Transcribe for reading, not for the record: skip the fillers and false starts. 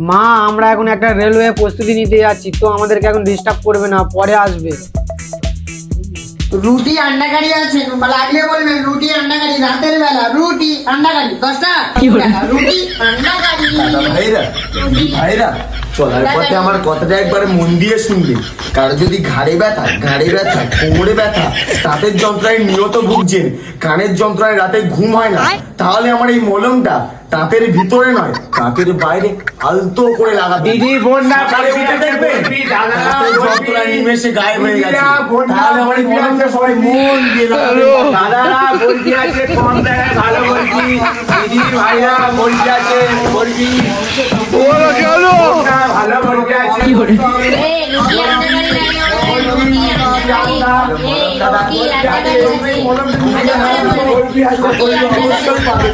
মা আমরা এখন একটা রেলওয়ে প্রস্তুতি নিতে যাচ্ছি, তো আমাদেরকে এখন ডিস্টার্ব করবে না, পরে আসবে। রুটি আন্ডা কারি আছে, লাগলে বলবেন। রুটি আন্ডা কারি রাতের বেলা, রুটি আন্ডা কারি 10 টাকা, রুটি আন্ডা কারি। ভাইরা ভাইরা চলার পথে আমার কথাটা একবার মন দিয়ে শুনবে। কারো যদি ঘাড়ে ব্যথা, কোমরে ব্যথা, দাঁতের যন্ত্রণায় নিয়ত ভুগছেন, কানের যন্ত্রণায় রাতে ঘুম হয় না, তাহলে আমার এই মলমটা দাঁতের ভিতরে নয়, দাঁতের বাইরে আলতো করে লাগাতে। দিদি বোন না সকালে উঠে দেখবেন দাঁতের যন্ত্রণা নিমেষে গায়েব হয়ে গেছে। তাহলে আমার এই মলমটা সবাই মন দিয়ে লাগাবে। দাদারা বলছি আছে কম টাকায় ভালো বলছি, দিদি ভাইরা বলছি আছে বলছি ভালো বলছি আছে। এই রুটি আন্ডা কারি লাগলে বলবেন, রুটি আন্ডা কারি, এই রুটি আন্ডা কারি আছে। বলবি আছে, বলবি অবশ্যই পাবে।